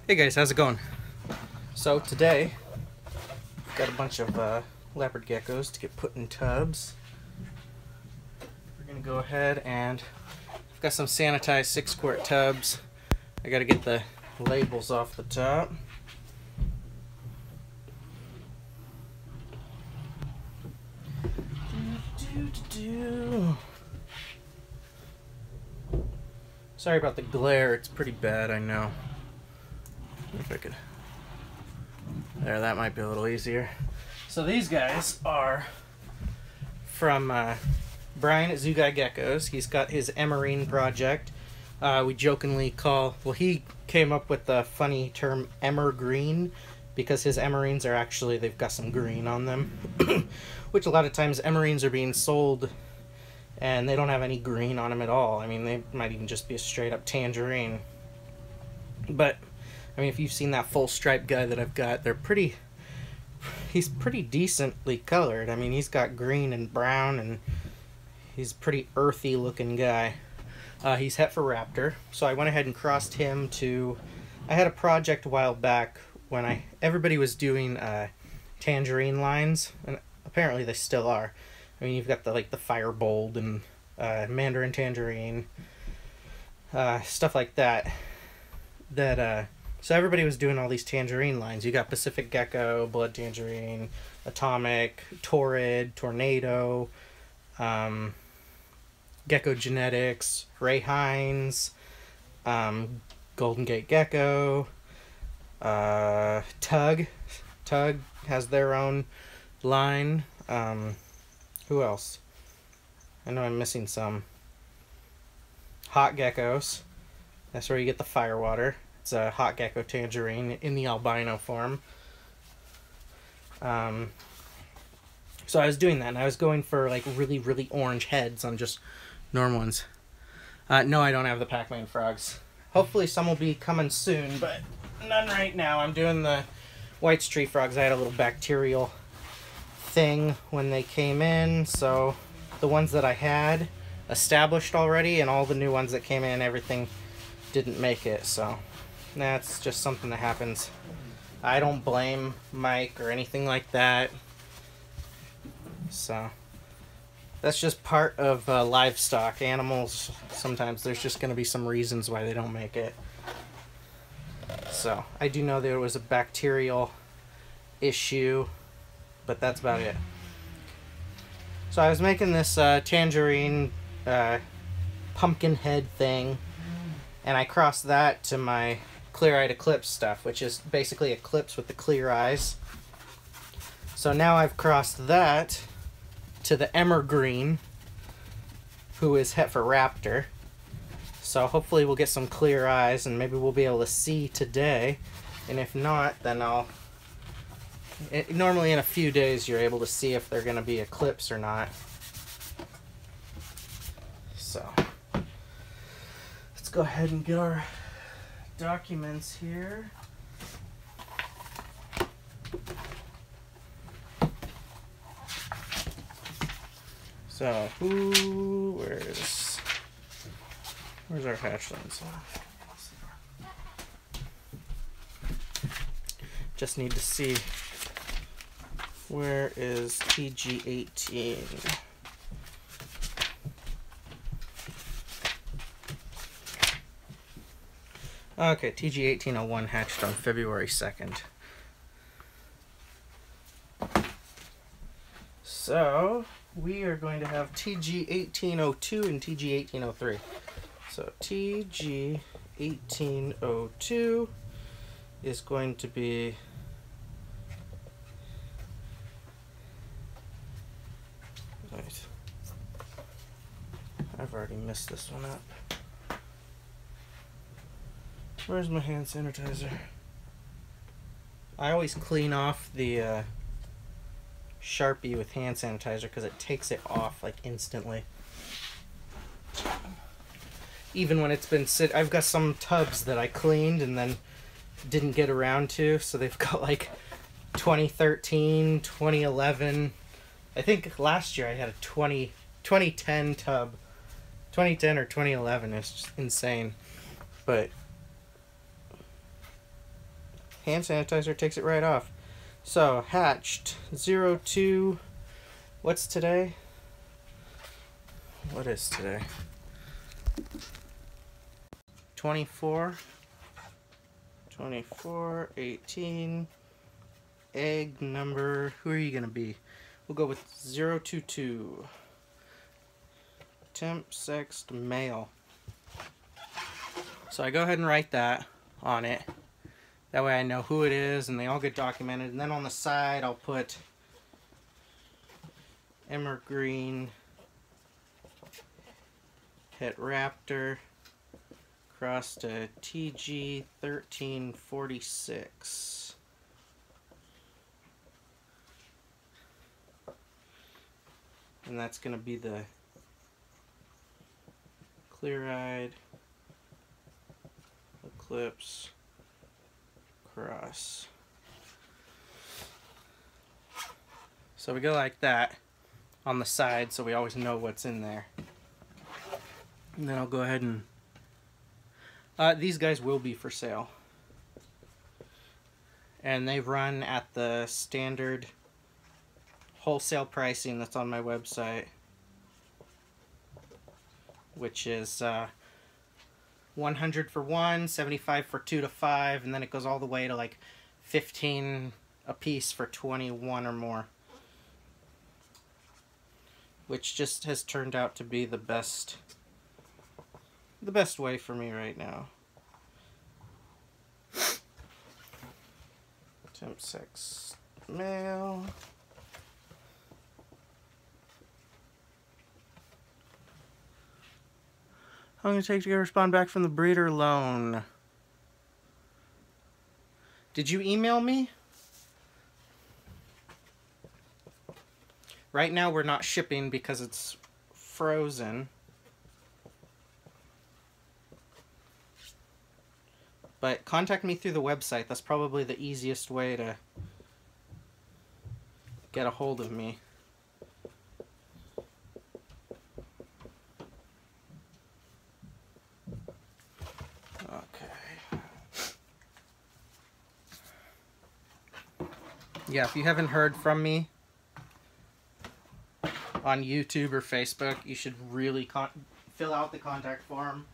Hey guys, how's it going? So today, I've got a bunch of leopard geckos to get put in tubs. We're gonna go ahead and I've got some sanitized 6-quart tubs. I gotta get the labels off the top. Sorry about the glare, it's pretty bad, I know. If I could. There, that might be a little easier. So these guys are from Brian at Zoo Guy Geckos. He's got his emerine project. We jokingly call, well, he came up with the funny term emergreen because his emerines are actually, they've got some green on them. Which a lot of times emerines are being sold and they don't have any green on them at all. I mean, they might even just be a straight up tangerine. But I mean, if you've seen that full stripe guy that I've got, he's pretty decently colored. I mean, he's got green and brown, and he's a pretty earthy looking guy. He's het for raptor, so I went ahead and crossed him to, I had a project a while back when everybody was doing tangerine lines, and apparently they still are. I mean, you've got the Firebolt and Mandarin tangerine, stuff like that. So everybody was doing all these tangerine lines. You got Pacific Gecko, Blood Tangerine, Atomic, Torrid, Tornado, Gecko Genetics, Ray Hines, Golden Gate Gecko, Tug. Tug has their own line. Who else? I know I'm missing some. Hot Geckos. That's where you get the firewater. It's a hot gecko tangerine in the albino form. So I was doing that, and I was going for like really, really orange heads on just normal ones. No, I don't have the Pac-Man frogs. Hopefully some will be coming soon, but none right now. I'm doing the white street frogs. I had a little bacterial thing when they came in, so the ones that I had established already, and all the new ones that came in, everything didn't make it, so that's just something that happens. I don't blame Mike or anything like that. So that's just part of livestock. Animals, sometimes there's just going to be some reasons why they don't make it. So I do know there was a bacterial issue, but that's about it. So I was making this tangerine pumpkin head thing, and I crossed that to my clear-eyed eclipse stuff, which is basically eclipse with the clear eyes. So now I've crossed that to the emergreen, who is het for raptor. So hopefully we'll get some clear eyes, and maybe we'll be able to see today. And if not, then normally in a few days you're able to see if they're going to be eclipse or not. So let's go ahead and get our documents here. So where's our hatchlings? Just need to see, where is TG18? Okay, TG1801 hatched on February 2nd. So we are going to have TG1802 and TG1803. So TG1802 is going to be right. I've already messed this one up. Where's my hand sanitizer? I always clean off the Sharpie with hand sanitizer because it takes it off like instantly. Even when it's been I've got some tubs that I cleaned and then didn't get around to, so they've got like 2013, 2011. I think last year I had a 2010 tub. 2010 or 2011 is just insane. But hand sanitizer takes it right off. So, hatched 02. What's today? What is today? 24. 24, 18. Egg number. Who are you going to be? We'll go with 022. Temp sexed male. So I go ahead and write that on it. That way I know who it is and they all get documented. And then on the side I'll put Evergreen Het Raptor cross to TG 1346. And that's going to be the clear-eyed Eclipse cross. So we go like that on the side so we always know what's in there. And then I'll go ahead and these guys will be for sale. And they run at the standard wholesale pricing that's on my website, which is 100 for 1, 75 for 2 to 5, and then it goes all the way to like 15 a piece for 21 or more, which just has turned out to be the best way for me right now. Temp sex male. How long does it take to get a respond back from the breeder loan? Did you email me? Right now we're not shipping because it's frozen. But contact me through the website. That's probably the easiest way to get a hold of me. Yeah, if you haven't heard from me on YouTube or Facebook, you should really fill out the contact form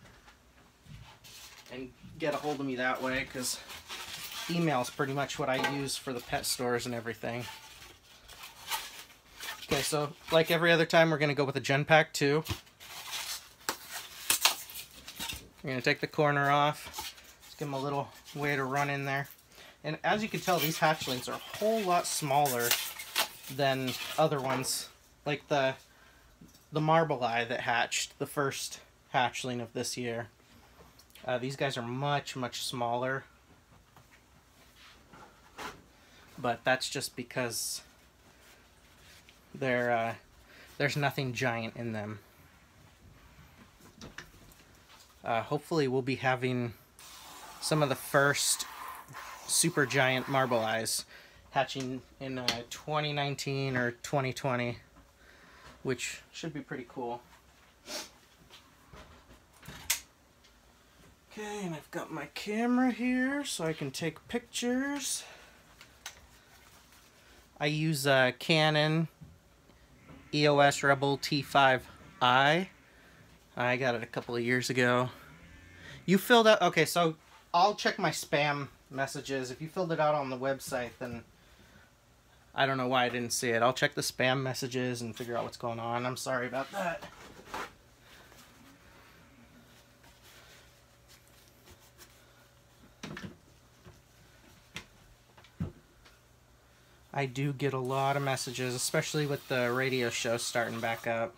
and get a hold of me that way, because email is pretty much what I use for the pet stores and everything. Okay, so like every other time, we're going to go with a Gen Pack 2. We're going to take the corner off. Just give them a little way to run in there. And as you can tell, these hatchlings are a whole lot smaller than other ones. Like the Marble Eye that hatched, the first hatchling of this year. These guys are much, much smaller. But that's just because there's nothing giant in them. Hopefully we'll be having some of the first super giant Marble Eyes hatching in 2019 or 2020, which should be pretty cool. Okay, and I've got my camera here so I can take pictures. I use a Canon EOS Rebel T5i. I got it a couple of years ago. You filled out... Okay, so I'll check my spam messages. If you filled it out on the website, then I don't know why I didn't see it. I'll check the spam messages and figure out what's going on. I'm sorry about that. I do get a lot of messages, especially with the radio show starting back up.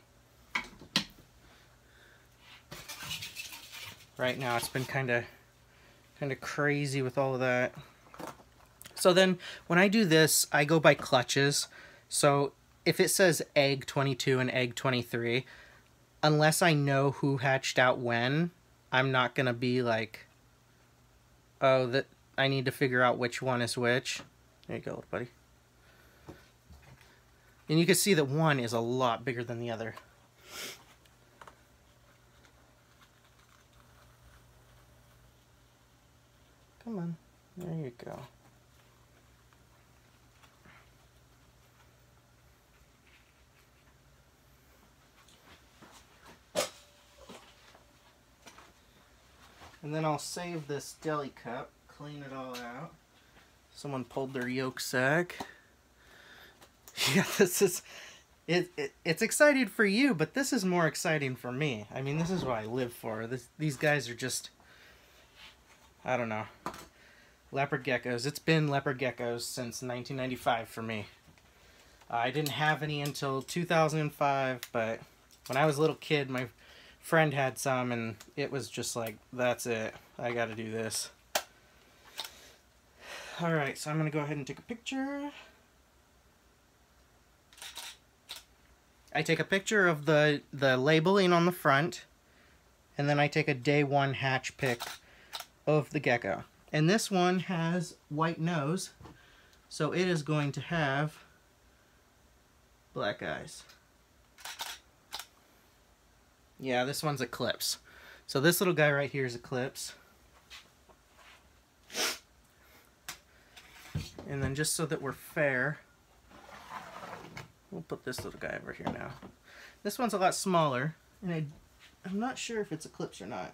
Right now it's been kind of crazy with all of that. So then when I do this, I go by clutches. So if it says egg 22 and egg 23, unless I know who hatched out when, I'm not going to be like, oh, that I need to figure out which one is which. There you go, buddy. And you can see that one is a lot bigger than the other. Come on. There you go. And then I'll save this deli cup, clean it all out. Someone pulled their yolk sack. Yeah, this is... It's exciting for you, but this is more exciting for me. I mean, this is what I live for. These guys are just... I don't know. Leopard geckos. It's been leopard geckos since 1995 for me. I didn't have any until 2005, but when I was a little kid, my friend had some, and it was just like, that's it. I gotta do this. Alright, so I'm gonna go ahead and take a picture. I take a picture of the labeling on the front, and then I take a day 1 hatch pic of the gecko. And this one has white nose, so it is going to have black eyes. Yeah, this one's Eclipse. So this little guy right here is Eclipse. And then just so that we're fair, we'll put this little guy over here now. This one's a lot smaller, and I'm not sure if it's Eclipse or not.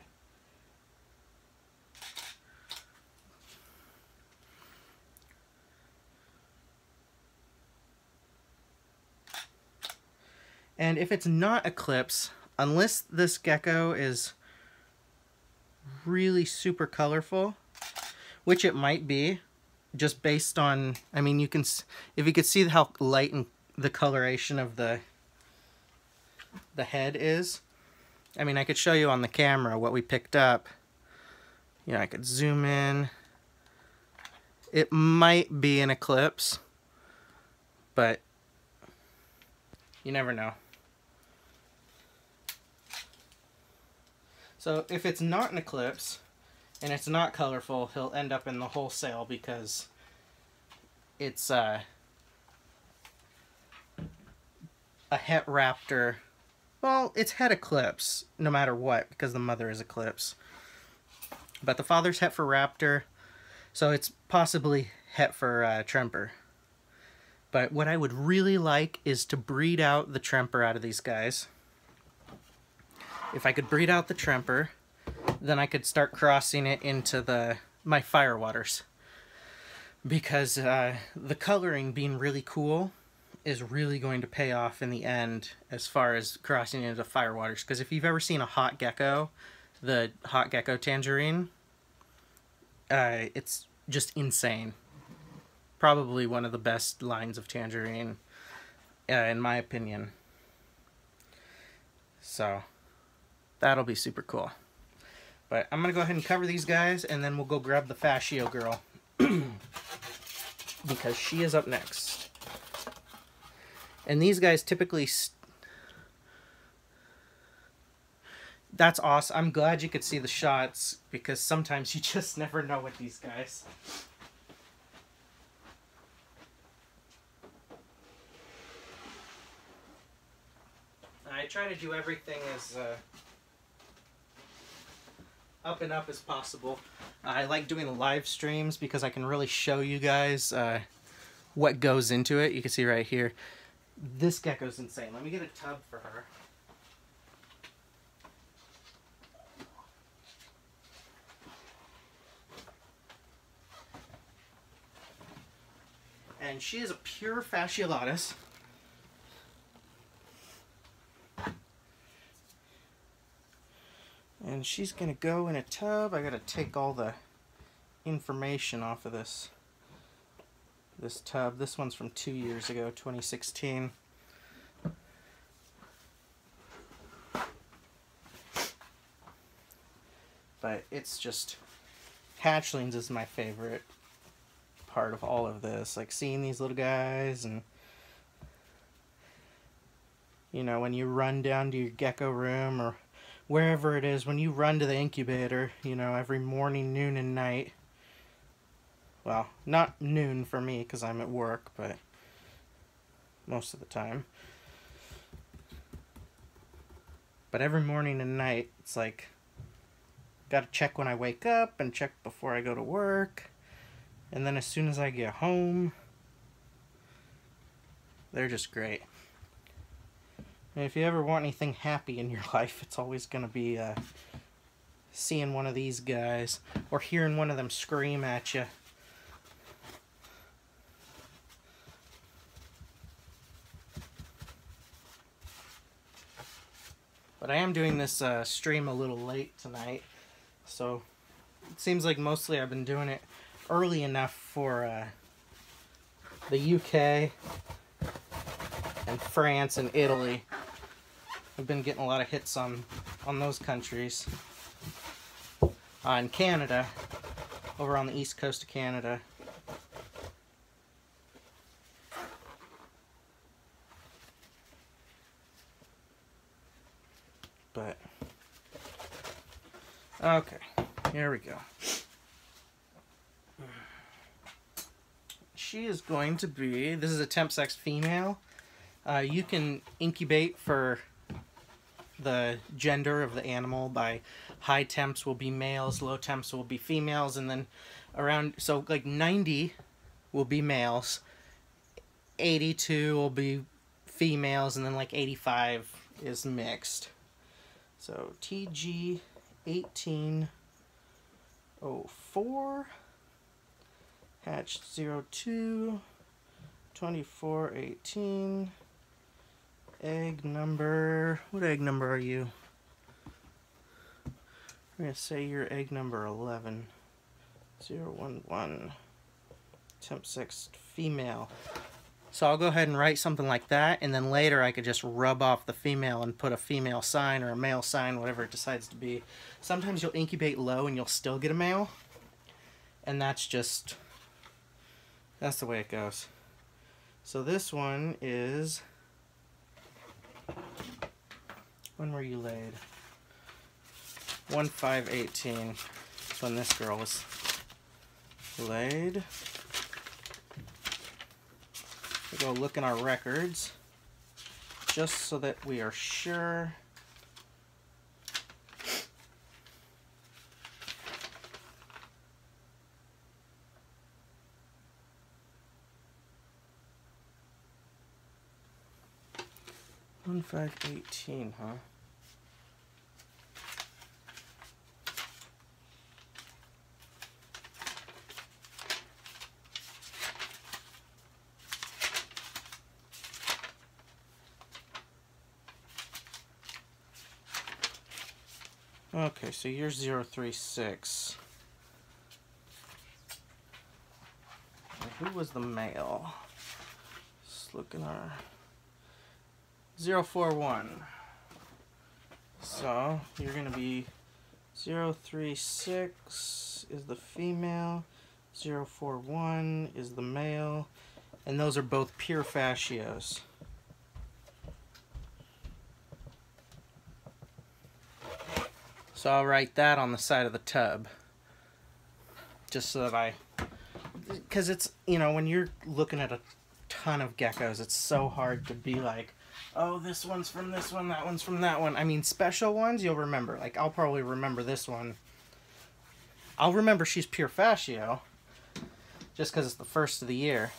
And if it's not Eclipse, unless this gecko is really super colorful, which it might be, just based on, I mean, you can, if you could see how light and the coloration of the head is. I mean, I could show you on the camera what we picked up. You know, I could zoom in. It might be an Eclipse, but you never know. So if it's not an Eclipse and it's not colorful, he'll end up in the wholesale because it's a het raptor. Well, it's het Eclipse no matter what because the mother is Eclipse. But the father's het for raptor, so it's possibly het for tremper. But what I would really like is to breed out the tremper out of these guys. If I could breed out the tremper, then I could start crossing it into my firewaters. Because the coloring being really cool is really going to pay off in the end as far as crossing into firewaters. Because if you've ever seen a hot gecko, the hot gecko tangerine, it's just insane. Probably one of the best lines of tangerine, in my opinion. So that'll be super cool. But I'm going to go ahead and cover these guys, and then we'll go grab the fascio girl. Because she is up next. And these guys typically... That's awesome. I'm glad you could see the shots, because sometimes you just never know with these guys. I try to do everything as up and up as possible. I like doing live streams because I can really show you guys what goes into it. You can see right here. This gecko's insane. Let me get a tub for her. And she is a pure fasciolatus. And she's gonna go in a tub. I gotta take all the information off of this tub. This one's from 2 years ago, 2016. But it's just, hatchlings is my favorite part of all of this. Like seeing these little guys, and you know, when you run down to your gecko room or wherever it is, when you run to the incubator, you know, every morning, noon, and night. Well, not noon for me because I'm at work, but most of the time. But every morning and night, it's like, gotta check when I wake up and check before I go to work. And then as soon as I get home, they're just great. And if you ever want anything happy in your life, it's always going to be seeing one of these guys or hearing one of them scream at you. But I am doing this stream a little late tonight, so it seems like mostly I've been doing it early enough for the UK and France and Italy. I've been getting a lot of hits on those countries. And Canada, over on the east coast of Canada. But, okay, here we go. She is going to be, this is a temp sex female. You can incubate for the gender of the animal by high temps will be males, low temps will be females, and then around, so like 90 will be males, 82 will be females, and then like 85 is mixed. So TG 1804, hatch 02, 2418, egg number, what egg number are you? I'm going to say you're egg number 11, 011, temp sex female. So I'll go ahead and write something like that, and then later I could just rub off the female and put a female sign or a male sign, whatever it decides to be. Sometimes you'll incubate low and you'll still get a male, and that's just, that's the way it goes. So this one is, when were you laid? 1518, when this girl was laid. We'll go look in our records just so that we are sure. One 518, huh? Okay, so you're 036. Who was the male? Let's look in our 041. So you're going to be 036 is the female, 041 is the male, and those are both pure fascios. So I'll write that on the side of the tub, just so that because it's, you know, when you're looking at a ton of geckos, it's so hard to be like, oh, this one's from this one, that one's from that one. I mean, special ones you'll remember. Like, I'll probably remember this one. I'll remember she's pure fascio, just because it's the first of the year.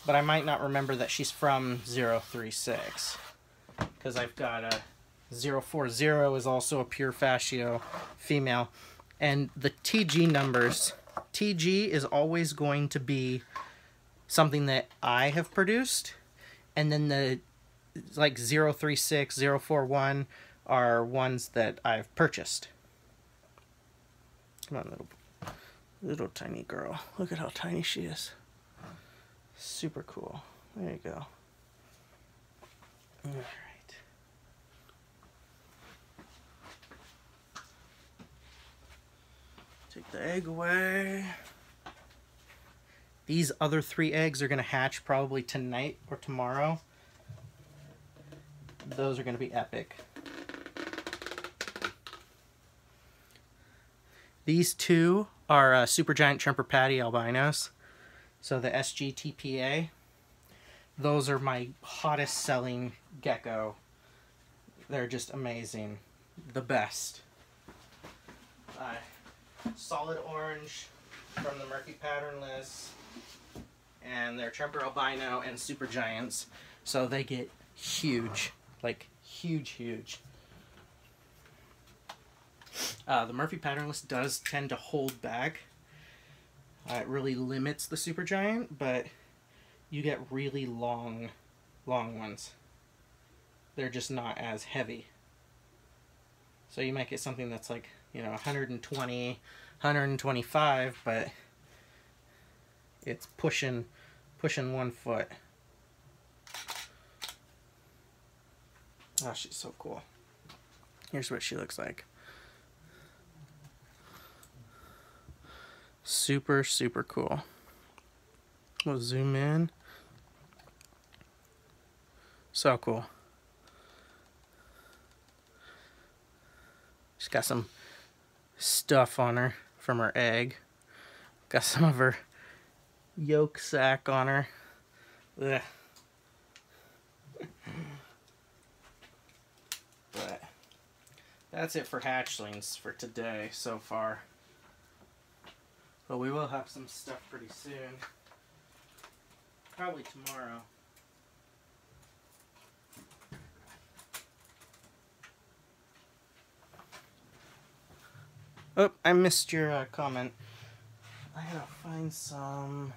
But I might not remember that she's from 036, because I've got a 040 is also a pure fascio female. And the TG numbers, TG is always going to be something that I have produced, and then the like 036, 041 are ones that I've purchased. Come on, little tiny girl. Look at how tiny she is. Super cool. There you go. All right. Take the egg away. These other 3 eggs are going to hatch probably tonight or tomorrow. Those are going to be epic. These 2 are supergiant Tremper Patty albinos. So the SGTPA. Those are my hottest selling gecko. They're just amazing. The best. Solid orange from the Murphy pattern list, and they're Tremper albino and super giants, so they get huge, like huge. The Murphy patternless does tend to hold back. It really limits the Supergiant, but you get really long ones. They're just not as heavy. So you might get something that's like, you know, 120, 125, but it's pushing 1 foot. Oh, she's so cool. Here's what she looks like. Super, super cool. We'll zoom in. So cool. She's got some stuff on her from her egg. Got some of her yolk sac on her. Ugh. But that's it for hatchlings for today so far. But we will have some stuff pretty soon. Probably tomorrow. Oh, I missed your comment. I gotta find some.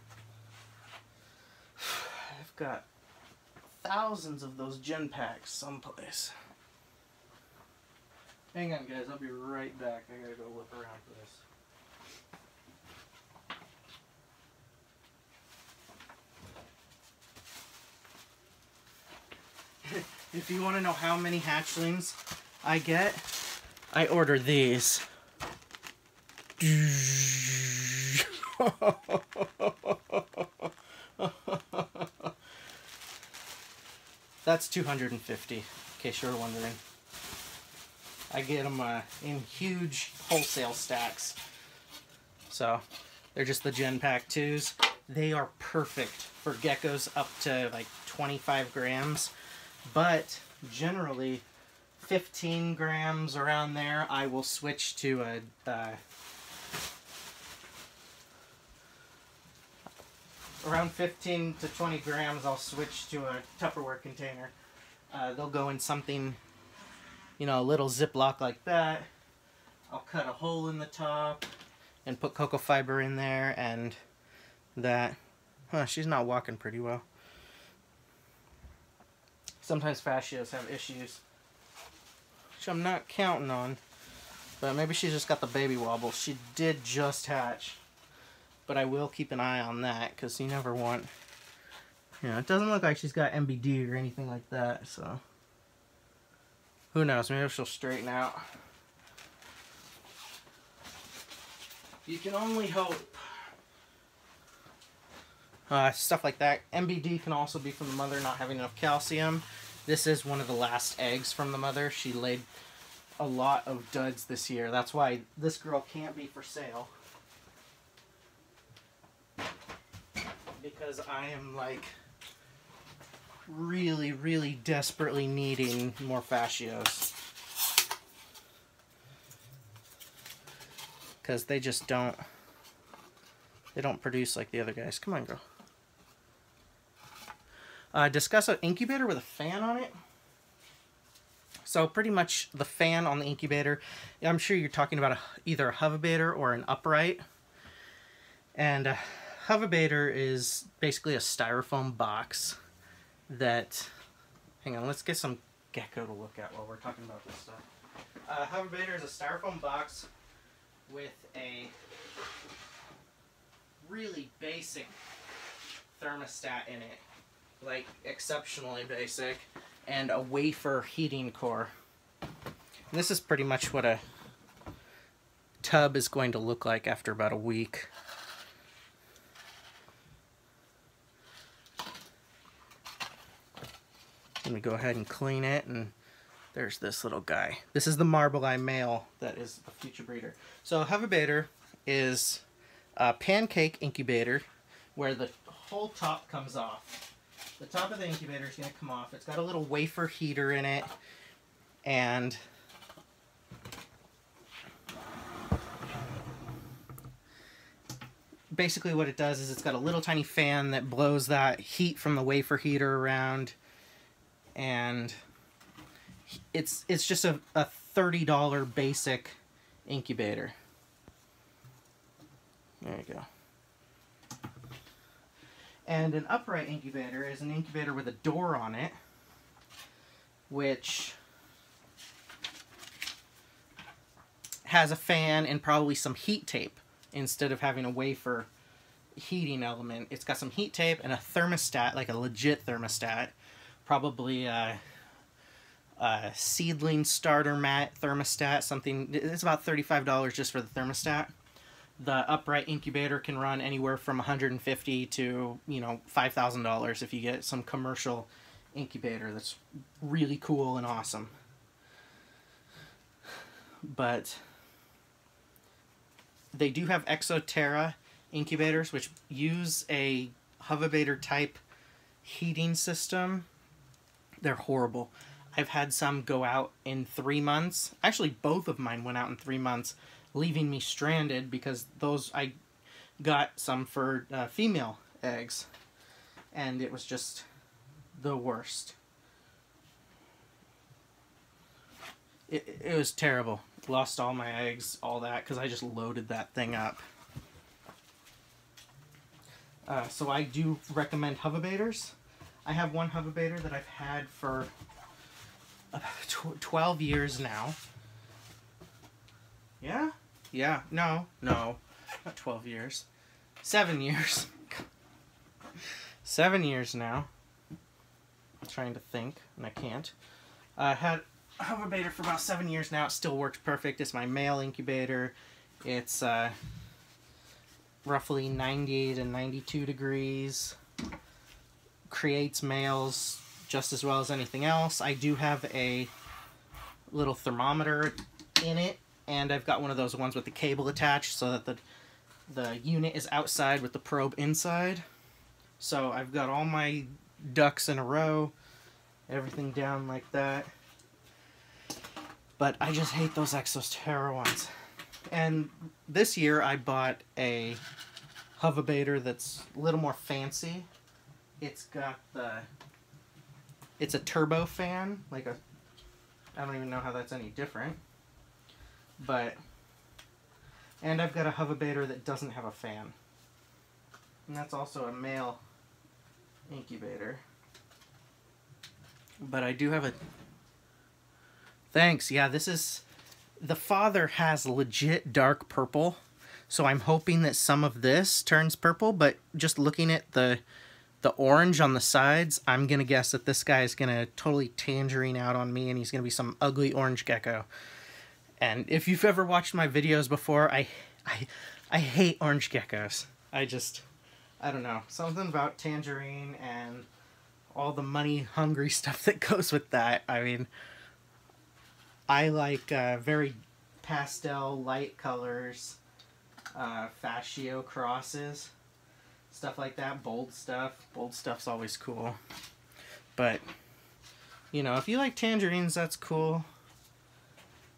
I've got thousands of those gen packs someplace. Hang on, guys. I'll be right back. I gotta go look around for this. If you want to know how many hatchlings I get, I order these. That's 250, in case you're wondering. I get them in huge wholesale stacks. So, they're just the Gen Pack 2s. They are perfect for geckos up to like 25 grams. But, generally, 15 grams around there, I will switch to a... around 15 to 20 grams, I'll switch to a Tupperware container. They'll go in something, you know, a little Ziploc like that. I'll cut a hole in the top and put cocoa fiber in there and that. Huh, she's not walking pretty well. Sometimes fascias have issues, which I'm not counting on, but maybe she's just got the baby wobble. She did just hatch. But I will keep an eye on that, because you never want... You know, it doesn't look like she's got MBD or anything like that, so... Who knows, maybe she'll straighten out. You can only hope. Stuff like that. MBD can also be from the mother not having enough calcium. This is one of the last eggs from the mother. She laid a lot of duds this year. That's why this girl can't be for sale. Because I am like really, really desperately needing more fascios. Because they just don't, they don't produce like the other guys. Come on, girl. Discuss an incubator with a fan on it. So pretty much the fan on the incubator, I'm sure you're talking about either a hoverbaiter or an upright. And hoverbaiter is basically a styrofoam box that, hang on, let's get some Gecko to look at while we're talking about this stuff. Hoverbaiter is a styrofoam box with a really basic thermostat in it, like exceptionally basic, and a wafer heating core. And this is pretty much what a tub is going to look like after about a week. Let me go ahead and clean it, and there's this little guy. This is the marble eye male that is a future breeder. So a hoverbaiter is a pancake incubator where the whole top comes off. The top of the incubator is going to come off. It's got a little wafer heater in it, and basically what it does is it's got a little tiny fan that blows that heat from the wafer heater around. And it's just a $30 basic incubator. There you go. And an upright incubator is an incubator with a door on it, which has a fan and probably some heat tape instead of having a wafer heating element. It's got some heat tape and a thermostat, like a legit thermostat, probably a seedling starter mat thermostat, something. It's about $35 just for the thermostat. The upright incubator can run anywhere from $150 to, you know, $5,000 if you get some commercial incubator that's really cool and awesome. But they do have Exoterra incubators, which use a Hovabator type heating system. They're horrible. I've had some go out in 3 months. Actually, both of mine went out in 3 months, leaving me stranded because those, I got some for female eggs, and it was just the worst. It was terrible. Lost all my eggs, all that, because I just loaded that thing up. So I do recommend Hovabators. I have one Hovabator that I've had for 12 years now. Yeah? Yeah. No. Not 12 years. 7 years. 7 years now. I'm trying to think, and I can't. I had a Hovabator for about 7 years now. It still works perfect. It's my male incubator. It's roughly 90 to 92 degrees. Creates males just as well as anything else. I do have a little thermometer in it, and I've got one of those ones with the cable attached so that the unit is outside with the probe inside. So I've got all my ducks in a row, everything down like that. But I just hate those Exoterra ones. And this year I bought a Hovabator that's a little more fancy. It's got it's a turbo fan, like I don't even know how that's any different. And I've got a Hovabator that doesn't have a fan. And that's also a male incubator. But I do have a... Thanks, yeah, this is... The father has legit dark purple, so I'm hoping that some of this turns purple, but just looking at the orange on the sides, I'm going to guess that this guy is going to totally tangerine out on me, and he's going to be some ugly orange gecko. And if you've ever watched my videos before, I hate orange geckos. I don't know. Something about tangerine and all the money-hungry stuff that goes with that. I mean, I like very pastel, light colors, fascio crosses, stuff like that, bold stuff. Bold stuff's always cool. But, you know, if you like tangerines, that's cool.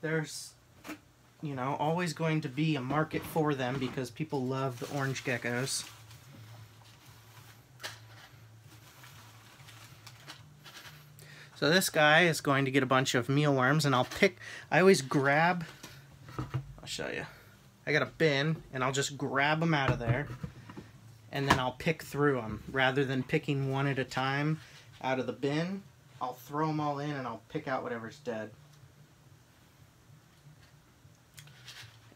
There's, you know, always going to be a market for them because people love the orange geckos. So this guy is going to get a bunch of mealworms, and I always grab, I'll show you. I got a bin, and I'll just grab them out of there, and then I'll pick through them. Rather than picking one at a time out of the bin, I'll throw them all in, and I'll pick out whatever's dead.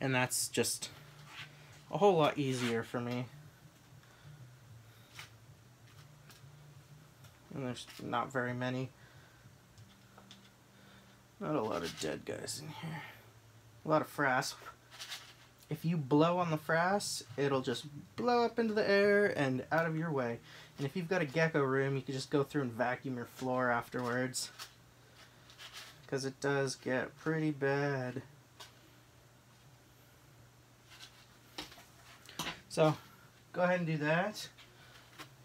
And that's just a whole lot easier for me. And there's not very many. Not a lot of dead guys in here. A lot of frass. If you blow on the frass, it'll just blow up into the air and out of your way. And if you've got a gecko room, you can just go through and vacuum your floor afterwards. Because it does get pretty bad. So, go ahead and do that.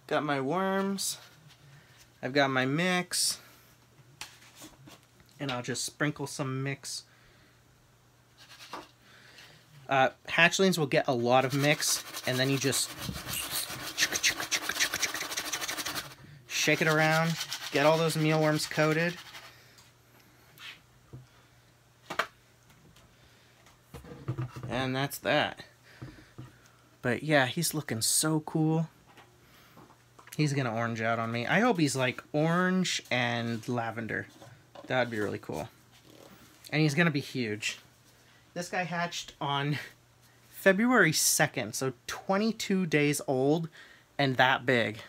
Got my worms. I've got my mix. And I'll just sprinkle some mix. Hatchlings will get a lot of mix, and then you just shake it around, get all those mealworms coated. And that's that. But yeah, he's looking so cool. He's gonna orange out on me. I hope he's like orange and lavender. That'd be really cool. And he's gonna be huge. This guy hatched on February 2nd, so 22 days old and that big.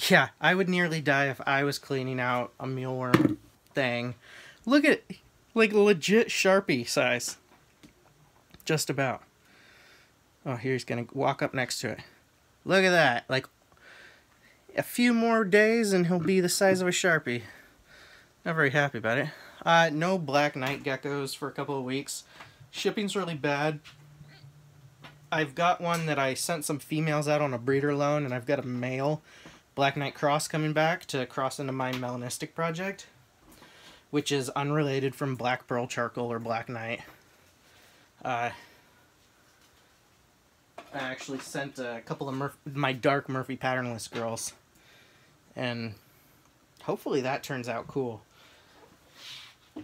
Yeah, I would nearly die if I was cleaning out a mealworm thing. Look at it, like legit Sharpie size. Just about. Oh, here he's gonna walk up next to it. Look at that. Like a few more days and he'll be the size of a Sharpie. Not very happy about it. No black night geckos for a couple of weeks. Shipping's really bad. I've got one that I sent some females out on a breeder loan, and I've got a male black night cross coming back to cross into my melanistic project, which is unrelated from black pearl charcoal or black night. I actually sent a couple of my dark Murphy patternless girls, and hopefully that turns out cool,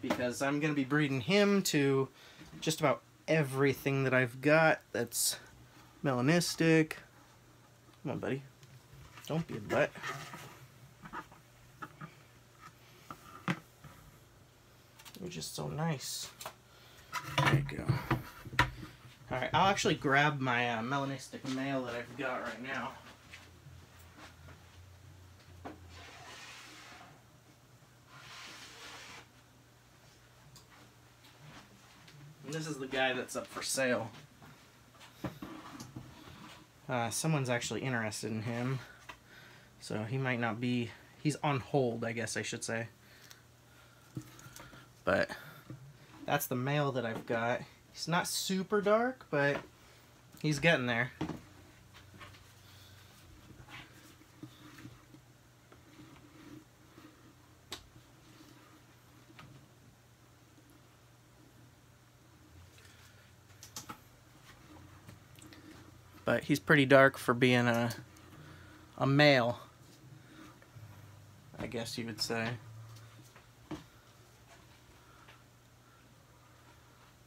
because I'm going to be breeding him to just about everything that I've got that's melanistic. Come on, buddy. Don't be a butt. You're just so nice. There you go. Alright, I'll actually grab my melanistic male that I've got right now. And this is the guy that's up for sale. Someone's actually interested in him, so he might not be... He's on hold, I guess I should say. But that's the male that I've got. He's not super dark, but he's getting there. But he's pretty dark for being a male, I guess you would say.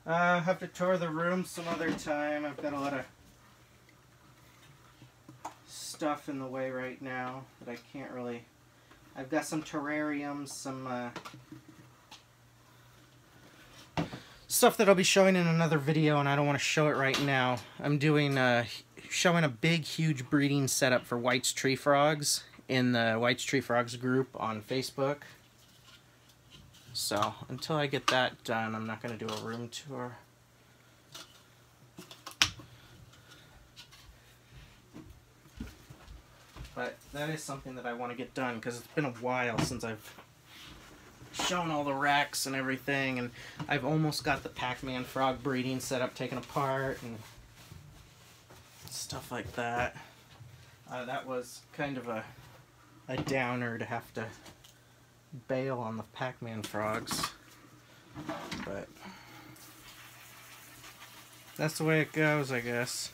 I'll have to tour the room some other time. I've got a lot of stuff in the way right now that I can't really... I've got some terrariums, some stuff that I'll be showing in another video, and I don't want to show it right now. I'm doing showing a big, huge breeding setup for White's tree frogs in the White's tree frogs group on Facebook. So until I get that done, I'm not going to do a room tour. But that is something that I want to get done, because it's been a while since I've shown all the racks and everything, and I've almost got the Pac-Man frog breeding setup taken apart and stuff like that. That was kind of a downer to have to bail on the Pac-Man frogs, but that's the way it goes, I guess.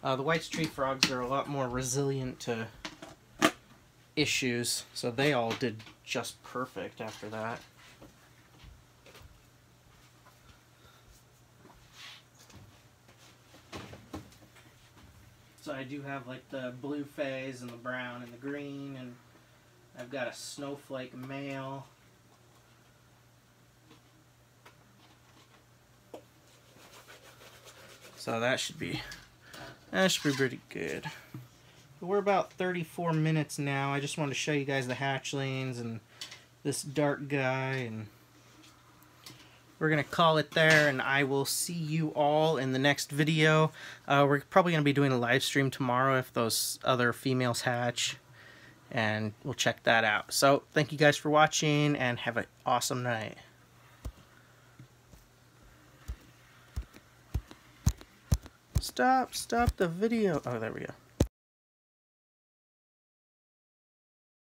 The White's tree frogs are a lot more resilient to issues, so they all did just perfect after that. So I do have like the blue phase and the brown and the green, and I've got a snowflake male. So that should be pretty good. But we're about 34 minutes now. I just wanted to show you guys the hatchlings and this dark guy, and we're gonna call it there, and I will see you all in the next video. We're probably gonna be doing a live stream tomorrow if those other females hatch, and we'll check that out. So thank you guys for watching, and have an awesome night. Stop the video. Oh, there we go.